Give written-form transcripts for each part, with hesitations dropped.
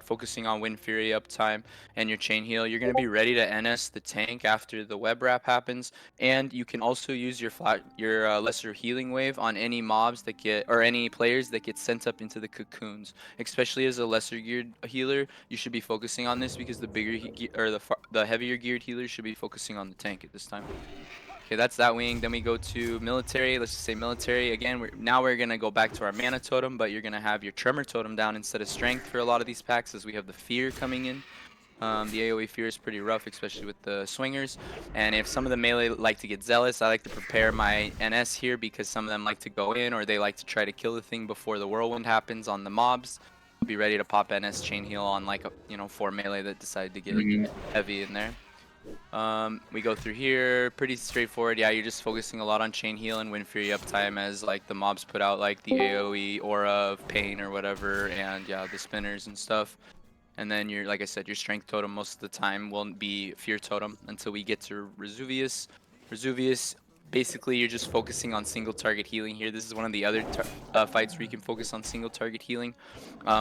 focusing on Wind Fury uptime and your chain heal, you're going to be ready to NS the tank after the web wrap happens. And you can also use your lesser healing wave on any mobs that get, or any players that get sent up into the cocoons. Especially as a lesser geared healer, you should be focusing on this because the the heavier geared healers should be focusing on the tank at this time. Okay, that's that wing. Then we go to military. Let's just say military again. Now we're gonna go back to our mana totem, but you're gonna have your tremor totem down instead of strength for a lot of these packs, as we have the fear coming in. The AoE fear is pretty rough, especially with the swingers. And if some of the melee like to get zealous, I like to prepare my NS here because some of them like to go in or they like to try to kill the thing before the whirlwind happens on the mobs. Be ready to pop NS chain heal on like a 4 melee that decide to get heavy in there. We go through here, pretty straightforward. Yeah, you're just focusing a lot on chain heal and Wind Fury uptime as like the mobs put out like the AoE aura of pain or whatever, and yeah, the spinners and stuff. And then like I said, your strength totem most of the time will be fear totem until we get to Resuvius. Resuvius, basically you're just focusing on single target healing here. This is one of the other fights where you can focus on single target healing,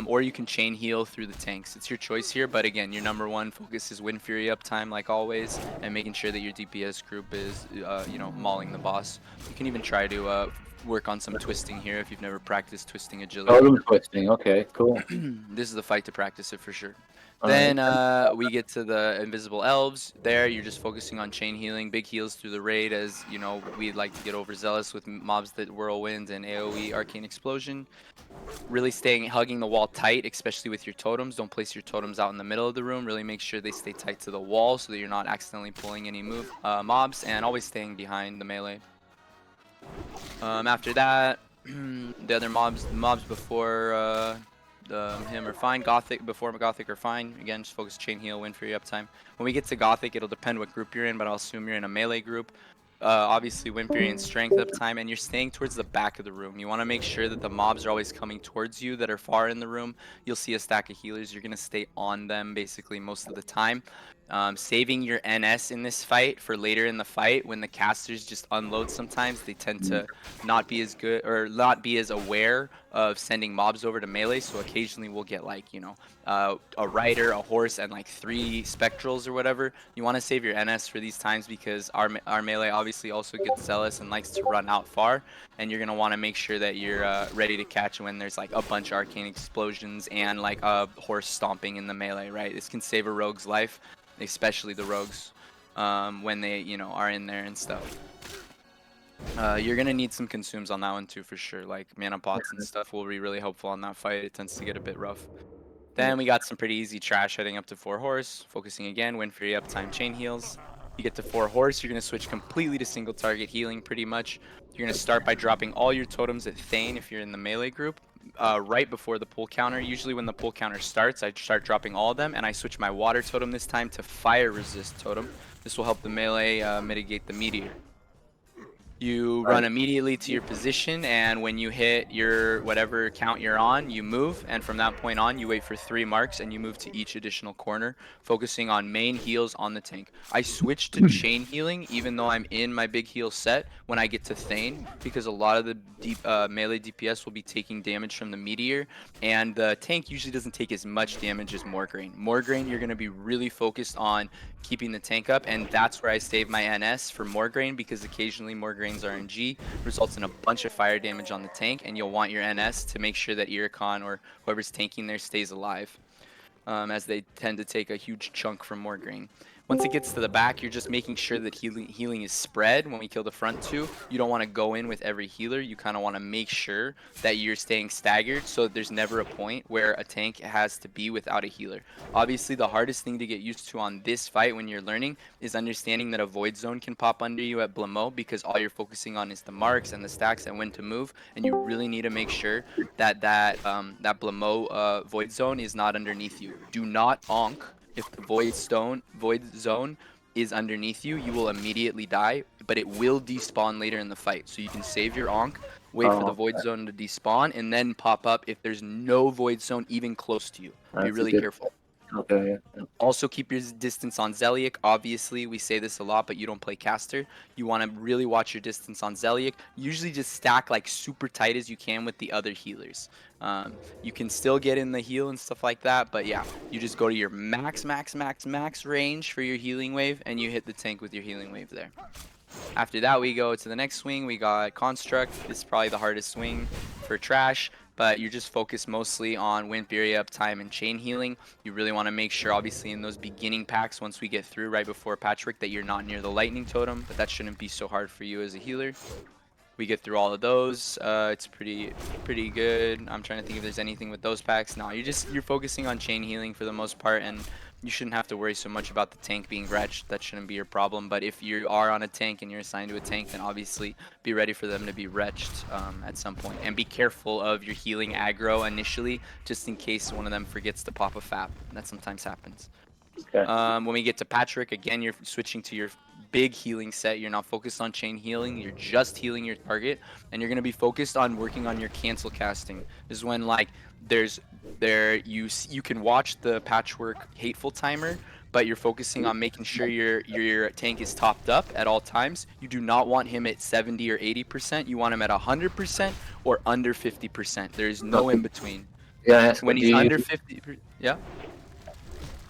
or you can chain heal through the tanks. It's your choice here, but again, your number one focus is Wind Fury uptime like always, and making sure that your DPS group is, mauling the boss. You can even try to work on some twisting here if you've never practiced twisting agility. Totem twisting. Okay, cool. This is the fight to practice it for sure. All Then right. we get to the invisible elves. There, you're just focusing on chain healing, big heals through the raid, as you know we'd like to get overzealous with mobs that whirlwind and AOE arcane explosion. Really hugging the wall tight, especially with your totems. Don't place your totems out in the middle of the room. Really make sure they stay tight to the wall so that you're not accidentally pulling any mobs, and always staying behind the melee. After that, the other mobs before him are fine. Before Gothic are fine. Again, just focus chain heal, win for your uptime. When we get to Gothic, it'll depend what group you're in, but I'll assume you're in a melee group. Obviously, Wind Fury and Strength uptime, and you're staying towards the back of the room. You want to make sure that the mobs are always coming towards you that are far in the room. You'll see a stack of healers. You're going to stay on them basically most of the time. Saving your NS in this fight for later in the fight when the casters just unload sometimes. They tend to not be as good or not be as aware of sending mobs over to melee, so occasionally we'll get like, a rider, a horse, and like 3 spectrals or whatever. You want to save your NS for these times because our melee obviously also gets zealous and likes to run out far, and you're going to want to make sure that you're ready to catch when there's like a bunch of arcane explosions and like a horse stomping in the melee, right? This can save a rogue's life, especially the rogues, when they, are in there and stuff. You're gonna need some consumes on that one too for sure. Like mana pots and stuff will be really helpful on that fight. It tends to get a bit rough. Then we got some pretty easy trash heading up to 4 horse. Focusing again, Wind Fury uptime chain heals. You get to 4 horse, you're gonna switch completely to single target healing pretty much. You're gonna start by dropping all your totems at Thane if you're in the melee group. Right before the pull counter. Usually when the pull counter starts, I start dropping all of them, and I switch my water totem this time to fire resist totem. This will help the melee mitigate the meteor. You run immediately to your position, and when you hit your whatever count you're on, you move, and from that point on, you wait for 3 marks, and you move to each additional corner, focusing on main heals on the tank. I switch to chain healing, even though I'm in my big heal set, when I get to Thane, because a lot of the melee DPS will be taking damage from the meteor, and the tank usually doesn't take as much damage as Morgraine. Morgraine, you're going to be really focused on keeping the tank up, and that's where I save my NS for Morgraine, because occasionally Morgraine's RNG results in a bunch of fire damage on the tank, and you'll want your NS to make sure that Iricon or whoever's tanking there stays alive, as they tend to take a huge chunk from Morgraine. Once it gets to the back, you're just making sure that healing is spread when we kill the front 2. You don't want to go in with every healer. You kind of want to make sure that you're staying staggered so that there's never a point where a tank has to be without a healer. Obviously, the hardest thing to get used to on this fight when you're learning is understanding that a void zone can pop under you at Blamo, because all you're focusing on is the marks and the stacks and when to move, and you really need to make sure that that Blamo void zone is not underneath you. Do not onk. If the void zone is underneath you, you will immediately die, but it will despawn later in the fight. So you can save your onk, wait for the void zone to despawn, and then pop up if there's no void zone even close to you. Be really careful. Okay. Yeah. Also, keep your distance on Zeliek. Obviously, we say this a lot, but you don't play caster. You want to really watch your distance on Zeliek. Usually just stack like super tight as you can with the other healers. You can still get in the heal and stuff like that, but yeah, you just go to your max range for your healing wave, and you hit the tank with your healing wave there. After that, we go to the next swing. We got Construct. This is probably the hardest swing for Trash, but you're just focused mostly on Wind Fury uptime and chain healing. You really want to make sure, obviously, in those beginning packs, once we get through right before Patchwork, that you're not near the Lightning Totem, but that shouldn't be so hard for you as a healer. We get through all of those. It's pretty good. I'm trying to think if there's anything with those packs. No, you're focusing on chain healing for the most part, and you shouldn't have to worry so much about the tank being wretched. That shouldn't be your problem. But if you are on a tank and you're assigned to a tank, then obviously be ready for them to be wretched at some point. And be careful of your healing aggro initially, just in case one of them forgets to pop a FAP. That sometimes happens. Okay. When we get to Patrick, again, you're switching to your big healing set. You're not focused on chain healing. You're just healing your target, and you're gonna be focused on working on your cancel casting. This is when like you can watch the Patchwork hateful timer, but you're focusing on making sure your tank is topped up at all times. You do not want him at 70 or 80%. You want him at 100% or under 50%. There is no in between. Yeah. I ask, When do he's you under use, 50, yeah.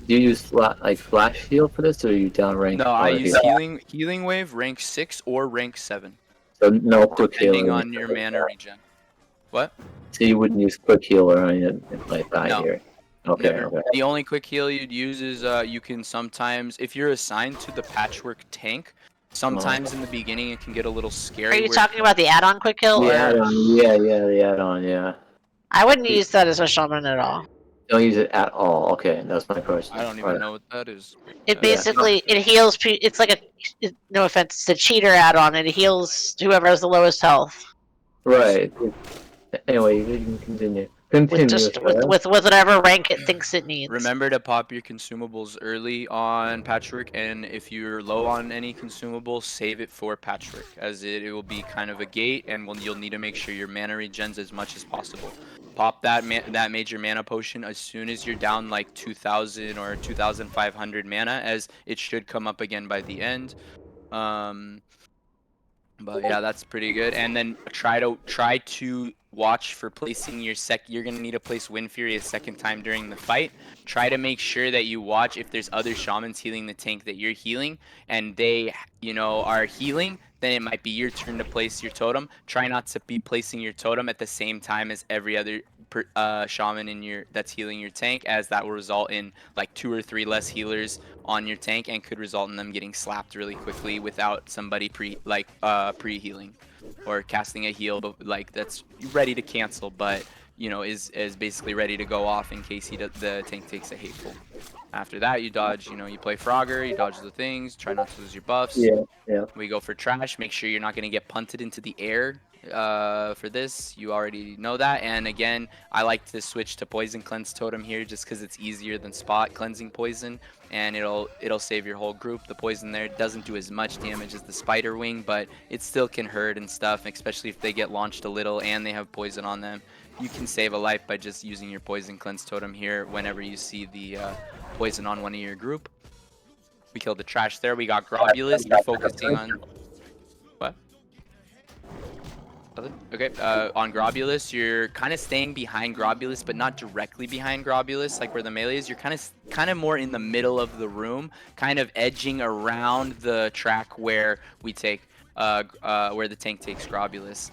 do you use like flash heal for this, or are you down rank? No, I use healing wave rank 6 or rank 7, So no quick heal. depending on your mana regen. What? So you wouldn't use quick heal or anything like that No, here. Okay. never. Okay. The only quick heal you'd use is you can sometimes, if you're assigned to the Patchwork tank, sometimes in the beginning it can get a little Are scary. you talking about the add-on quick kill? The Or add-on. Yeah. Yeah. The add-on. Yeah. I wouldn't use that as a shaman at all. Don't use it at all. Okay. That's my question. I don't even know what that is. It basically it heals. It's like no offense, it's a cheater add-on. It heals whoever has the lowest health. Right. Anyway, you can continue. Continue. With whatever rank it thinks it needs. Remember to pop your consumables early on Patchwork, and if you're low on any consumables, save it for Patchwork, as it will be kind of a gate, and you'll need to make sure your mana regens as much as possible. Pop that major mana potion as soon as you're down like 2,000 or 2,500 mana, as it should come up again by the end. But yeah, that's pretty good. And then try to watch for placing your You're gonna need to place Wind Fury a second time during the fight. Try to make sure that you watch if there's other shamans healing the tank that you're healing, and they, are healing. Then it might be your turn to place your totem. Try not to be placing your totem at the same time as every other shaman that's healing your tank, as that will result in like 2 or 3 less healers on your tank and could result in them getting slapped really quickly without somebody pre-healing or casting a heal, but like that's ready to cancel, but is basically ready to go off in case the tank takes a hateful. After that, you dodge, you play Frogger, you dodge the things, try not to lose your buffs. Yeah. We go for Trash. Make sure you're not going to get punted into the air for this. You already know that. And again, I like to switch to Poison Cleanse Totem here just because it's easier than Spot Cleansing Poison, and it'll save your whole group. The poison there doesn't do as much damage as the Spider Wing, but it still can hurt and stuff, especially if they get launched a little and they have poison on them. You can save a life by just using your Poison Cleanse Totem here whenever you see the poison on one of your group. We killed the Trash there. We got Grobulus. You're focusing on... What? Okay, on Grobulus, you're kind of staying behind Grobulus, but not directly behind Grobulus, like where the melee is. You're kind of more in the middle of the room, kind of edging around the track where we take, where the tank takes Grobulus.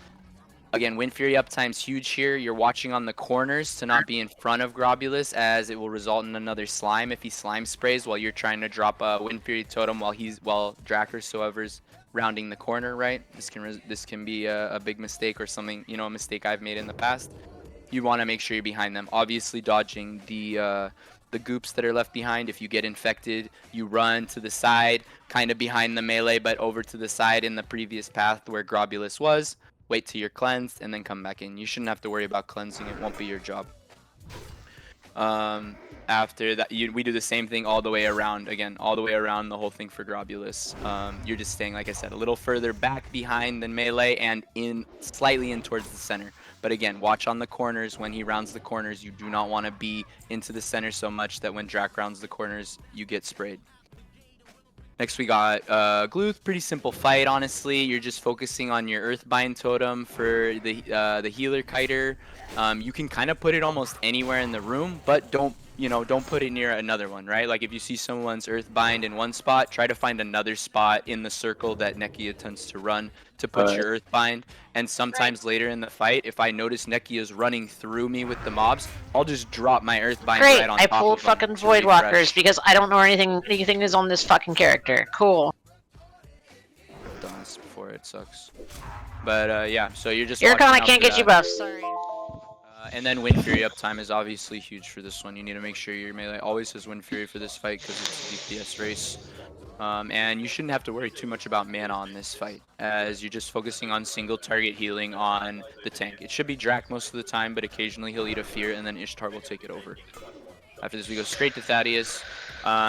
Again, Wind Fury uptime's huge here. You're watching on the corners to not be in front of Grobulus, as it will result in another slime if he slime sprays while you're trying to drop a Wind Fury totem while Drakkar whoever's rounding the corner, right? This can be a big mistake, or something, a mistake I've made in the past. You want to make sure you're behind them. Obviously, dodging the goops that are left behind. If you get infected, you run to the side, kind of behind the melee, but over to the side in the previous path where Grobulus was. Wait till you're cleansed and then come back in. You shouldn't have to worry about cleansing. It won't be your job. After that, we do the same thing all the way around. Again, all the way around the whole thing for Grobulus. You're just staying, like I said, a little further back behind than melee and slightly in towards the center. But again, watch on the corners when he rounds the corners. You do not want to be into the center so much that when Drac rounds the corners, you get sprayed. Next we got Gluth. Pretty simple fight, honestly. You're just focusing on your Earthbind totem for the healer kiter. You can kind of put it almost anywhere in the room, but don't put it near another one, right? Like if you see someone's Earthbind in one spot, try to find another spot in the circle that Nekia tends to run to put your Earthbind. And sometimes later in the fight, if I notice Nekia's running through me with the mobs, I'll just drop my Earthbind Great, right on I top pulled of them fucking to Voidwalkers refresh. because I don't know anything is on this fucking character. Cool. I've done this before, it sucks. But yeah, so you're just Ircon, watching I out can't for get you that. buffs. Sorry. And then Wind Fury uptime is obviously huge for this one. You need to make sure your melee always has Wind Fury for this fight because it's a DPS race. And you shouldn't have to worry too much about mana on this fight, as you're just focusing on single target healing on the tank. It should be Drac most of the time, but occasionally he'll eat a Fear, and then Ishtar will take it over. After this, we go straight to Thaddeus.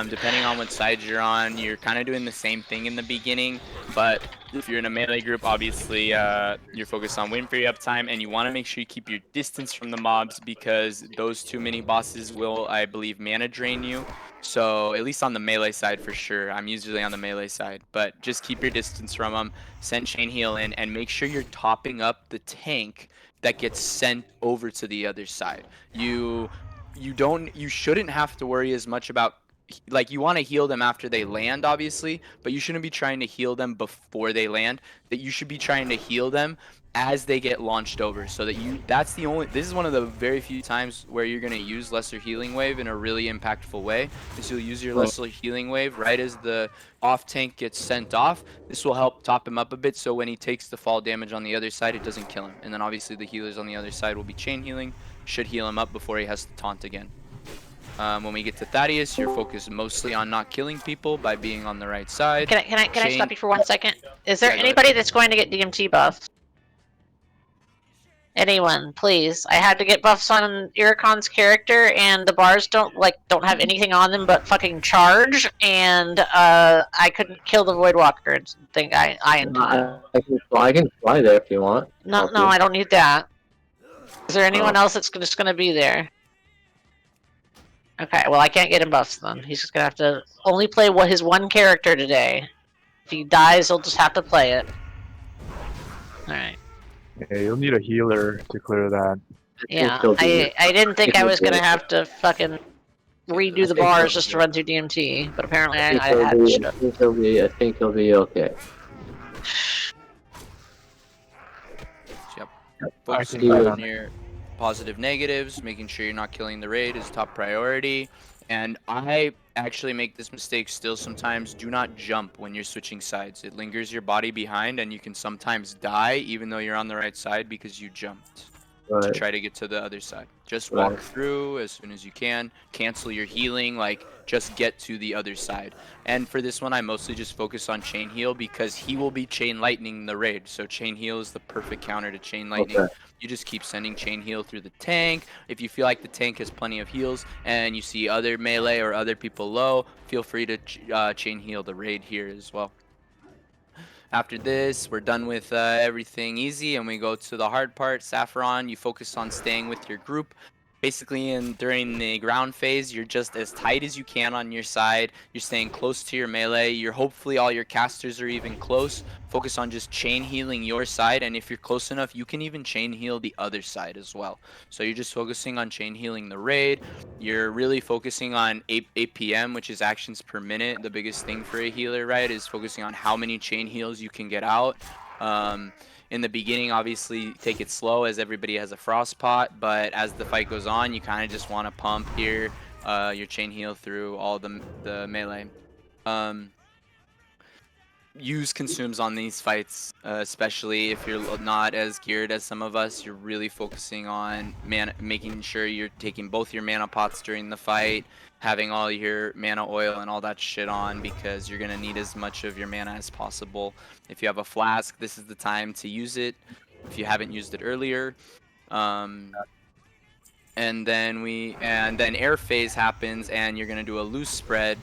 Depending on what side you're on, you're kind of doing the same thing in the beginning, but if you're in a melee group, obviously you're focused on win free uptime, and you want to make sure you keep your distance from the mobs because those two mini bosses will, I believe, mana drain you. So at least on the melee side for sure. I'm usually on the melee side, but just keep your distance from them. Send chain heal in, and make sure you're topping up the tank that gets sent over to the other side. You shouldn't have to worry as much about, like, you want to heal them after they land obviously, but you shouldn't be trying to heal them before they land. That you should be trying to heal them as they get launched over, so that this is one of the very few times where you're going to use lesser healing wave in a really impactful way, is you'll use your lesser healing wave right as the off tank gets sent off. This will help top him up a bit, so when he takes the fall damage on the other side, it doesn't kill him. And then obviously the healers on the other side will be chain healing, should heal him up before he has to taunt again. When we get to Thaddeus, you're focused mostly on not killing people by being on the right side. Can I stop you for 1 second? Is there Yeah, go ahead. anybody that's going to get DMT buffs? Anyone, please. I had to get buffs on Ircon's character, and the bars don't have anything on them but fucking charge, and I couldn't kill the Voidwalker thing I intended. I can fly there if you want. No, I don't need that. Is there anyone else that's just gonna be there? Okay, well I can't get him buffs then. He's just gonna have to only play his one character today. If he dies, he'll just have to play it. Alright. Yeah, you'll need a healer to clear that. Yeah, I didn't think I was gonna have to fucking redo the bars just to run through DMT, but apparently I had to. I think he'll be okay. Yep. I Focusing can on your positive negatives, making sure you're not killing the raid is top priority. And I actually make this mistake still sometimes. Do not jump when you're switching sides. It lingers your body behind, and you can sometimes die even though you're on the right side because you jumped to try to get to the other side. Just walk through as soon as you can. Cancel your healing, like just get to the other side. And for this one, I mostly just focus on chain heal because he will be chain lightning the raid. So chain heal is the perfect counter to chain lightning. Okay. You just keep sending chain heal through the tank. If you feel like the tank has plenty of heals and you see other melee or other people low, feel free to chain heal the raid here as well. After this, we're done with everything easy, and we go to the hard part. Saffron, you focus on staying with your group. Basically, during the ground phase, you're just as tight as you can on your side. You're staying close to your melee. Hopefully all your casters are even close. Focus on just chain healing your side, and if you're close enough, you can even chain heal the other side as well. So you're just focusing on chain healing the raid. You're really focusing on APM, which is actions per minute. The biggest thing for a healer, right, is focusing on how many chain heals you can get out. In the beginning, obviously, take it slow as everybody has a frost pot, but as the fight goes on, you kind of just want to pump here your chain heal through all the melee. Use consumes on these fights, especially if you're not as geared as some of us. You're really focusing on making sure you're taking both your mana pots during the fight, having all your mana oil and all that shit on, because you're gonna need as much of your mana as possible. If you have a flask, this is the time to use it if you haven't used it earlier. And then air phase happens, and you're gonna do a loose spread.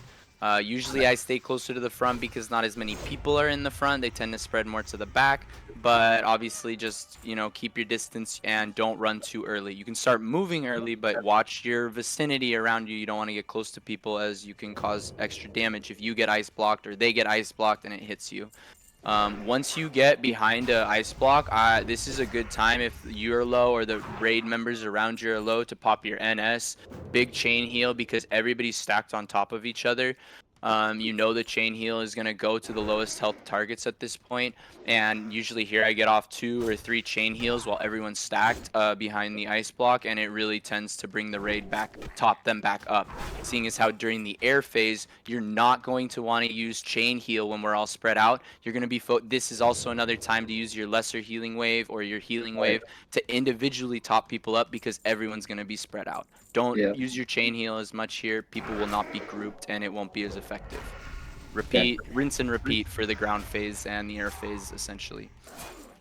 Usually I stay closer to the front because not as many people are in the front. They tend to spread more to the back. But obviously just, keep your distance and don't run too early. You can start moving early, but watch your vicinity around you. You don't want to get close to people as you can cause extra damage if you get ice blocked or they get ice blocked and it hits you. Once you get behind a ice block, this is a good time if you're low or the raid members around you are low to pop your NS. Big chain heal because everybody's stacked on top of each other. The chain heal is going to go to the lowest health targets at this point, and usually here I get off 2 or 3 chain heals while everyone's stacked behind the ice block, and it really tends to bring the raid back, top them back up. Seeing as how during the air phase, you're not going to want to use chain heal when we're all spread out. You're going to be this is also another time to use your lesser healing wave or your healing wave to individually top people up because everyone's going to be spread out. Don't use your chain heal as much here. People will not be grouped and it won't be as effective. Repeat, rinse and repeat for the ground phase and the air phase essentially.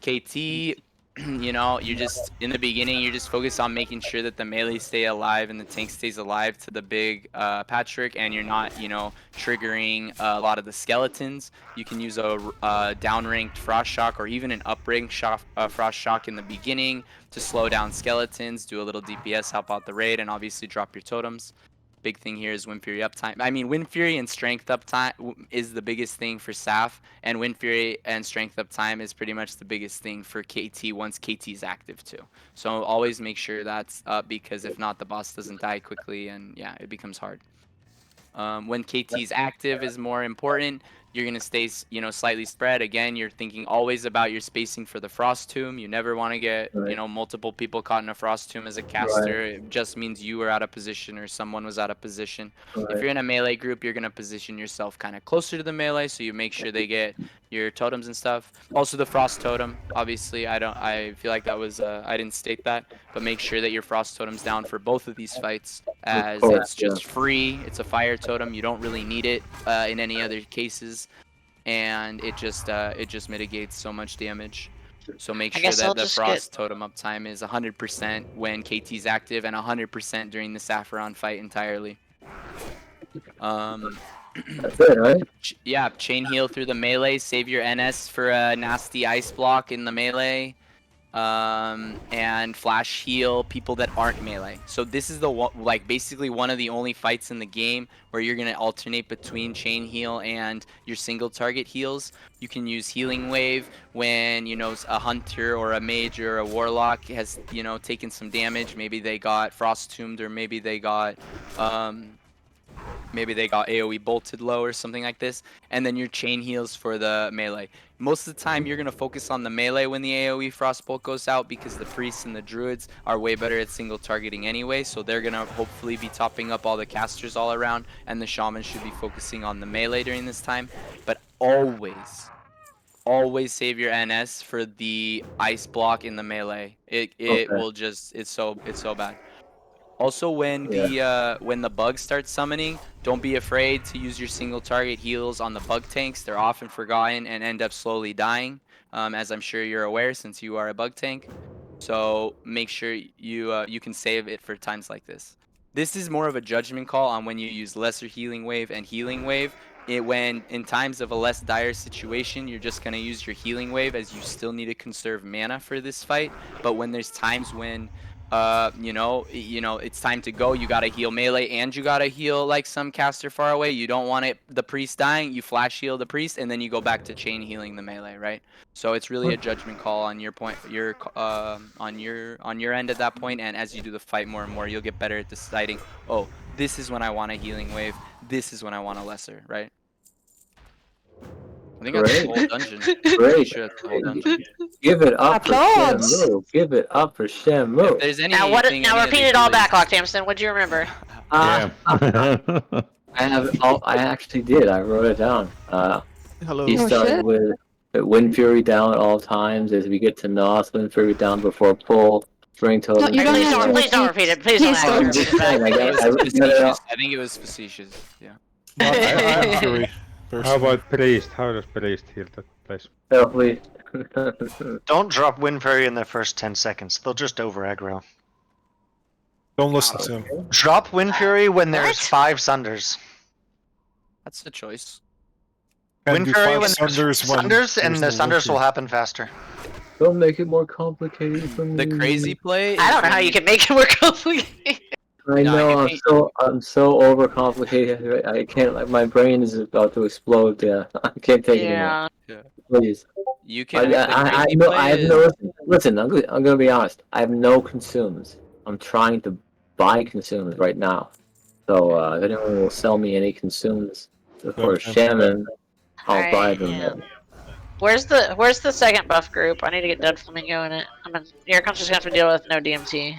KT, you're just in the beginning, you're just focused on making sure that the melee stay alive and the tank stays alive to the big Patrick, and you're not, triggering a lot of the skeletons. You can use a down-ranked Frost Shock or even an up-ranked Frost Shock in the beginning to slow down skeletons, do a little DPS, help out the raid, and obviously drop your totems. Big thing here is Wind Fury uptime. I mean, Wind Fury and Strength uptime is the biggest thing for Saf, and Wind Fury and Strength uptime is pretty much the biggest thing for KT once KT is active too. So always make sure that's up because if not, the boss doesn't die quickly, and yeah, it becomes hard. When KT's active is more important. You're going to stay, slightly spread. Again, you're thinking always about your spacing for the Frost Tomb. You never want to get, multiple people caught in a Frost Tomb as a caster. It just means you were out of position or someone was out of position. If you're in a melee group, you're going to position yourself kind of closer to the melee so you make sure they get your totems and stuff. Also the Frost Totem, obviously, I feel like that was, I didn't state that, but make sure that your Frost Totem's down for both of these fights as it's just free. It's a fire totem. You don't really need it in any other cases. And it just mitigates so much damage. So make sure that the Frost Totem uptime is 100% when KT's active and 100% during the Saffron fight entirely. That's it, right? Yeah, chain heal through the melee. Save your NS for a nasty ice block in the melee. And flash heal people that aren't melee. So this is basically one of the only fights in the game where you're gonna alternate between chain heal and your single target heals. You can use healing wave when a hunter or a mage or a warlock has taken some damage. Maybe they got frost tombed or maybe they got AoE bolted low or something like this, and then your chain heals for the melee. Most of the time, you're going to focus on the melee when the AoE Frostbolt goes out because the priests and the druids are way better at single targeting anyway, so they're going to hopefully be topping up all the casters all around, and the shaman should be focusing on the melee during this time. But always save your NS for the ice block in the melee. It will just, it's so bad. Also, when the bugs start summoning, don't be afraid to use your single target heals on the bug tanks. They're often forgotten and end up slowly dying, as I'm sure you're aware since you are a bug tank. So make sure you can save it for times like this. This is more of a judgment call on when you use lesser healing wave and healing wave. When in times of a less dire situation, you're just gonna use your healing wave as you still need to conserve mana for this fight. But when there's times when it's time to go, you gotta heal melee and you gotta heal like some caster far away. You don't want the priest dying, you flash heal the priest and then you go back to chain healing the melee, right? So it's really a judgment call on your point, on your end at that point, and as you do the fight more and more, you'll get better at deciding, oh, this is when I want a healing wave, this is when I want a lesser, right? I think that's the whole dungeon. Great. Sure, that's the whole dungeon. Give it up for Shamue. Give it up for Shamue. If there's now repeat it all back, Locktamson. What'd you remember? I actually did. I wrote it down. Hello. He started with Wind Fury down at all times. As we get to Nos, Wind Fury down before pull. String totem. Please don't repeat it. Please don't repeat it. I think it was facetious. Yeah. How about priest? How does priest heal that place? Please. Don't drop Wind Fury in the first 10 seconds. They'll just over aggro. Don't listen to him. Drop Wind Fury when there's 5 Sunders. That's the choice. And Wind do Fairy 5 when Sunders when Sunders, and there's the no Sunders will Wind happen faster. Don't make it more complicated for me. The crazy play. I is don't know how when you can make it more complicated. I No, know you I'm can't- so overcomplicated. I can't. Like, my brain is about to explode. Yeah, I can't take it anymore. Yeah. Please. You can. The I crazy know. play I have is. no. Listen. I'm gonna be honest. I have no consumes. I'm trying to buy consumes right now. So if anyone will sell me any consumes for Shaman, I'll buy them. Yeah. Where's the second buff group? I need to get Dead Flamingo in it. I mean, Aircon's just gonna have to deal with no DMT.